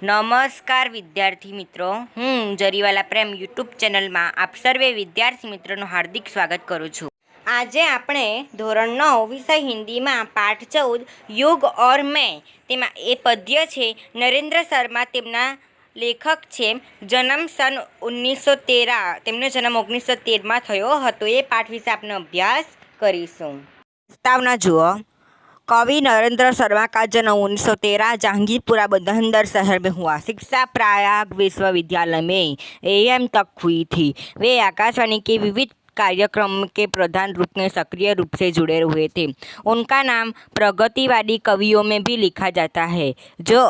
નમસ્કાર વિદ્યાર્થી મિત્રો, હું જરીવાલા પ્રેમ યુટ્યુબ ચેનલમાં આપ સર્વે વિદ્યાર્થી મિત્રોનું હાર્દિક સ્વાગત કરું છું। આજે આપણે ધોરણ 9 વિષય હિન્દીમાં પાઠ 14 યુગ ઓર મેં તેમાં એ પદ્ય છે નરેન્દ્ર શર્મા, તેમના લેખક છે। જન્મ સન 1913, તેમનો જન્મ 1913માં થયો હતો। એ પાઠ વિશે આપણે અભ્યાસ કરીશું। પ્રસ્તાવના જુઓ। कवि नरेंद्र शर्मा का जन्म 1913 जहांगीरपुरा बंदर शहर में हुआ। शिक्षा प्रयाग विश्वविद्यालय में AM तक हुई थी। वे आकाशवाणी के विविध कार्यक्रम के प्रधान रूप में सक्रिय रूप से जुड़े हुए थे। उनका नाम प्रगतिवादी कवियों में भी लिखा जाता है, जो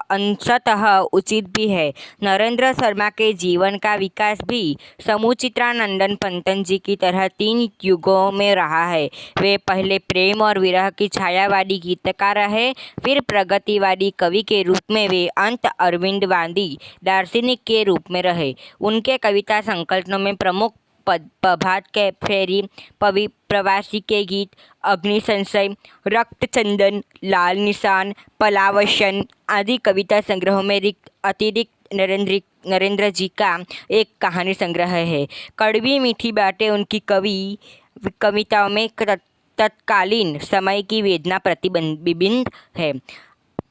अंशतः उचित भी है। नरेंद्र शर्मा के जीवन का विकास भी समुचित्रानंदन पंतन जी की तरह 3 युगों में रहा है। वे पहले प्रेम और विरह की छायावादी गीतकार रहे, फिर प्रगतिवादी कवि के रूप में वे अंत अरविंदवादी दार्शनिक के रूप में रहे। उनके कविता संकलनों में प्रमुख प्रभात के फेरी, प्रवासी के गीत, अग्नि संशय, रक्त चंदन, लाल निशान, पलावशन आदि कविता संग्रहों में अतिरिक्त नरेंद्र जी का एक कहानी संग्रह है। कड़वी मीठी बातें उनकी कविताओं में तत्कालीन समय की वेदना प्रतिबिंबित है।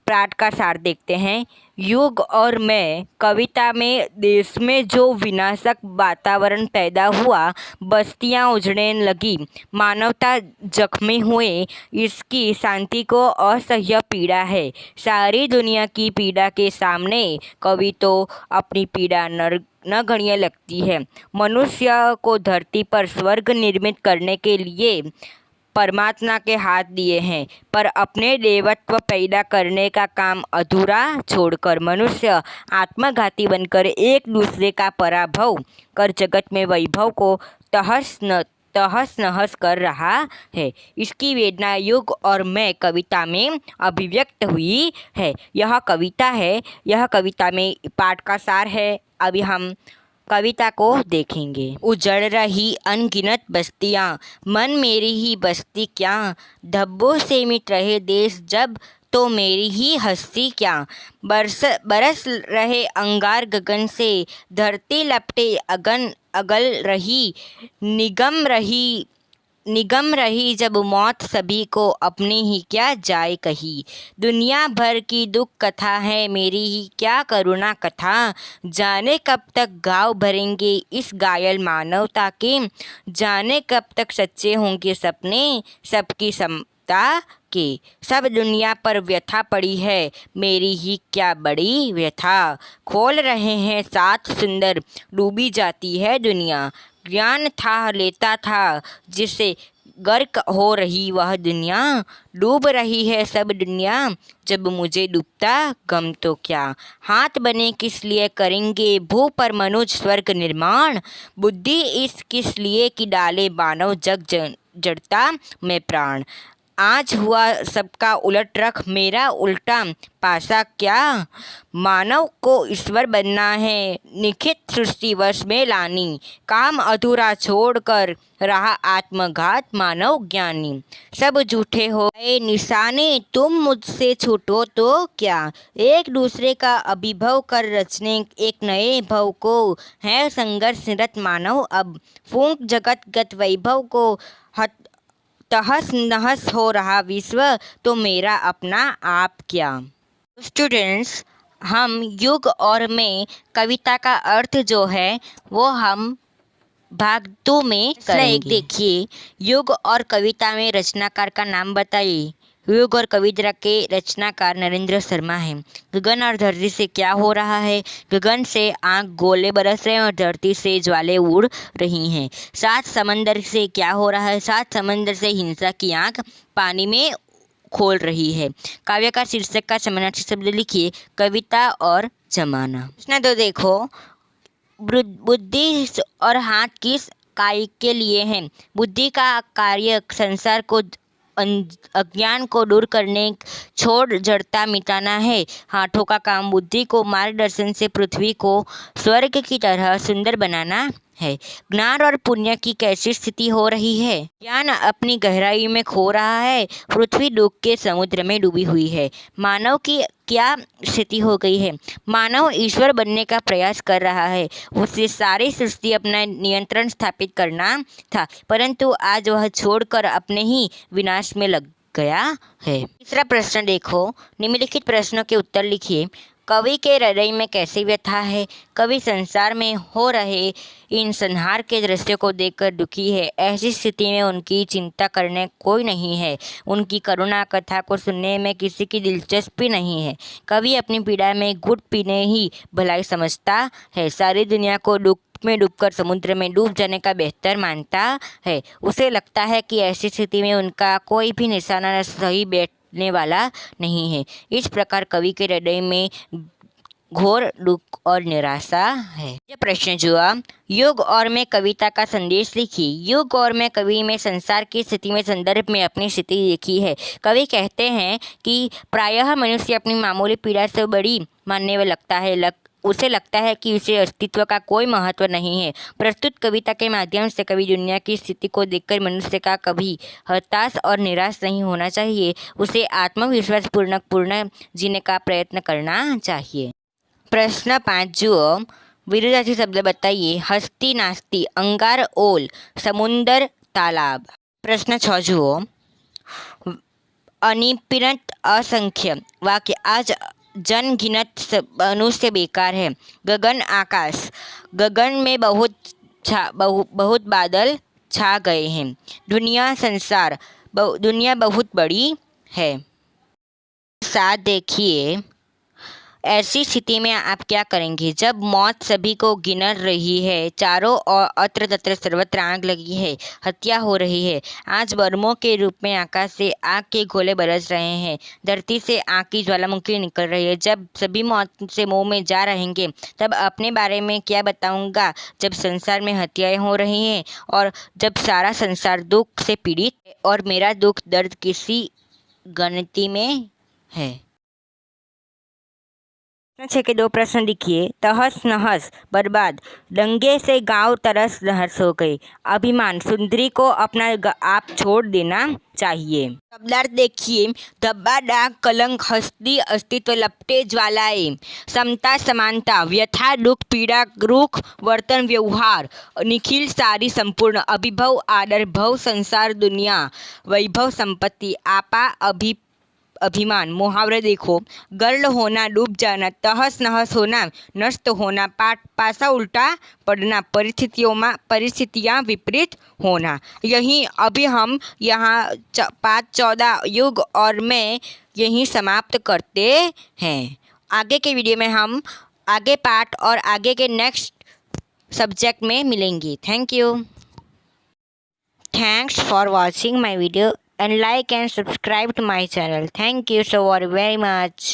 पाठ का सार देखते हैं। युग और मैं कविता में देश में जो विनाशक वातावरण पैदा हुआ, बस्तियां उजड़ने लगी, मानवता जख्मी हुए, इसकी शांति को असह्य पीड़ा है। सारी दुनिया की पीड़ा के सामने कवि तो अपनी पीड़ा नगण्य लगती है। मनुष्य को धरती पर स्वर्ग निर्मित करने के लिए परमात्मा के हाथ दिए हैं, पर अपने देवत्व पैदा करने का काम अधूरा छोड़कर मनुष्य आत्मघाती बनकर एक दूसरे का पराभव कर जगत में वैभव को तहस नहस कर रहा है। इसकी वेदना युग और मैं कविता में अभिव्यक्त हुई है। यह कविता में पाठ का सार है। अभी हम कविता को देखेंगे। उजड़ रही अनगिनत बस्तियाँ, मन मेरी ही बस्ती क्या, धब्बों से मिट रहे देश जब, तो मेरी ही हस्ती क्या। बरस रहे अंगार गगन से, धरती लपटे अगल रही, निगम रही जब मौत सभी को, अपनी ही क्या जाए कही। दुनिया भर की दुख कथा है, मेरी ही क्या करुणा कथा। जाने कब तक घाव भरेंगे इस घायल मानवता के, जाने कब तक सच्चे होंगे सपने सबकी समता के। सब दुनिया पर व्यथा पड़ी है, मेरी ही क्या बड़ी व्यथा। खोल रहे हैं सात सुंदर, डूबी जाती है दुनिया। ज्ञान था लेता था जिससे गर्क हो रही वह दुनिया, डूब रही है सब दुनिया जब मुझे डूबता गम तो क्या। हाथ बने किस लिए करेंगे भू पर मनुज स्वर्ग निर्माण, बुद्धि इस किस लिए कि डाले मानव जग जड़ता में प्राण। आज हुआ सबका उलट रख, मेरा उल्टा पासा क्या। मानव को ईश्वर बनना है, निखित सृष्टि वश में लानी, काम अधूरा छोड़कर रहा आत्मघात मानव ज्ञानी। सब झूठे हो गए निशाने, तुम मुझसे छूटो तो क्या। एक दूसरे का अभिभव कर रचने एक नए भव को, है संघर्ष निरत मानव अब। फूंक जगत गत वैभव को, तहस नहस हो रहा विश्व, तो मेरा अपना आप क्या। स्टूडेंट्स, हम युग और मैं कविता का अर्थ जो है वो हम भाग 2 में करेंगे। देखिए, युग और कविता में रचनाकार का नाम बताइए। युग और कविता के रचनाकार नरेंद्र शर्मा हैं। गगन और धरती से क्या हो रहा है। गगन से आग गोले बरस रहे हैं और धरती से ज्वाले उड़ रही हैं। सात समंदर से क्या हो रहा है। सात समंदर से हिंसा की आग पानी में खोल रही है। काव्य का शीर्षक का समानार्थी शब्द लिखिए, कविता और जमाना। प्रश्न तो देखो, बुद्धि और हाथ किस कार्य के लिए हैं। बुद्धि का कार्य संसार को अज्ञान को दूर करने, छोड़ जड़ता मिटाना है। हाथों का काम बुद्धि को मार्गदर्शन से पृथ्वी को स्वर्ग की तरह सुंदर बनाना है। ज्ञान और पुण्य की कैसी स्थिति हो रही है? ज्ञान अपनी गहराई में खो रहा है, पृथ्वी दुख के समुद्र में डूबी हुई है। मानव की क्या स्थिति हो गई है? मानव ईश्वर बनने का प्रयास कर रहा है, उसे सारी सृष्टि अपना नियंत्रण स्थापित करना था, परंतु आज वह छोड़कर अपने ही विनाश में लग गया है। तीसरा प्रश्न देखो, निम्नलिखित प्रश्नों के उत्तर लिखिए। कवि के हृदय में कैसी व्यथा है? कवि संसार में हो रहे इन संहार के दृश्य को देखकर दुखी है। ऐसी स्थिति में उनकी चिंता करने कोई नहीं है, उनकी करुणा कथा को सुनने में किसी की दिलचस्पी नहीं है। कवि अपनी पीड़ा में घुट पीने ही भलाई समझता है, सारी दुनिया को दुख में डूबकर समुद्र में डूब जाने का बेहतर मानता है। उसे लगता है कि ऐसी स्थिति में उनका कोई भी निशाना सही बैठने वाला नहीं है। इस प्रकार कवि के हृदय में घोर दुख और निराशा है। यह प्रश्न जुआ, युग और में कविता का संदेश लिखी। युग और में कवि में संसार की स्थिति में संदर्भ में अपनी स्थिति देखी है। कवि कहते हैं कि प्रायः मनुष्य अपनी मामूली पीड़ा से बड़ी मानने में लगता है, उसे लगता है कि उसे अस्तित्व का कोई महत्व नहीं है। प्रस्तुत कविता के माध्यम से कवि दुनिया की स्थिति को देखकर मनुष्य का कभी हताश और निराश नहीं होना चाहिए, उसे आत्मविश्वास पूर्ण जीने का प्रयत्न करना चाहिए। प्रश्न 5 जुओ, विरुद्धार्थी शब्द बताइए। हस्ती नास्ती, अंगार ओल, समुंदर तालाब। प्रश्न 6 जुओ, अनिपिनत असंख्य वाक्य, आज जनगिनत मनुष्य बेकार है। गगन आकाश, गगन में बहुत बादल छा गए हैं। दुनिया संसार, दुनिया बहुत बड़ी है। साथ देखिए, ऐसी स्थिति में आप क्या करेंगे जब मौत सभी को गिनर रही है, चारों ओर अत्र तत्र सर्वत्र आग लगी है, हत्या हो रही है। आज बर्मों के रूप में आकाश से आग के गोले बरस रहे हैं, धरती से आग की ज्वालामुखी निकल रही है। जब सभी मौत से मुंह में जा रहेंगे तब अपने बारे में क्या बताऊंगा? जब संसार में हत्याएं हो रही हैं और जब सारा संसार दुख से पीड़ित है और मेरा दुख दर्द किसी गिनती में है। 6 के 2 प्रश्न लिखिए। तहस नहस बर्बाद, दंगे से गांव तरस नहस हो गए। अभिमान, सुंदरी को अपना आप छोड़ देना चाहिए। शब्दार्थ देखिए। धब्बा, दाग, कलंक, हस्ती, अस्तित्व, लपटे, ज्वालाएं। समता, समानता, व्यथा, दुख, पीड़ा, रुख, वर्तन, व्यवहार, निखिल, सारी, संपूर्ण, अभिभव, आदर, भव, संसार, दुनिया, वैभव, संपत्ति, आपा, अभिमान। मुहावरे देखो। गर्ल होना, डूब जाना, तहस नहस होना, नष्ट होना, पासा उल्टा पड़ना, परिस्थितियाँ विपरीत होना। यही अभी हम यहाँ 5-14 युग और में यही समाप्त करते हैं। आगे के वीडियो में हम आगे पार्ट और आगे के नेक्स्ट सब्जेक्ट में मिलेंगे। Thank you. Thanks for watching my video and like and subscribe to my channel. Thank you so very much.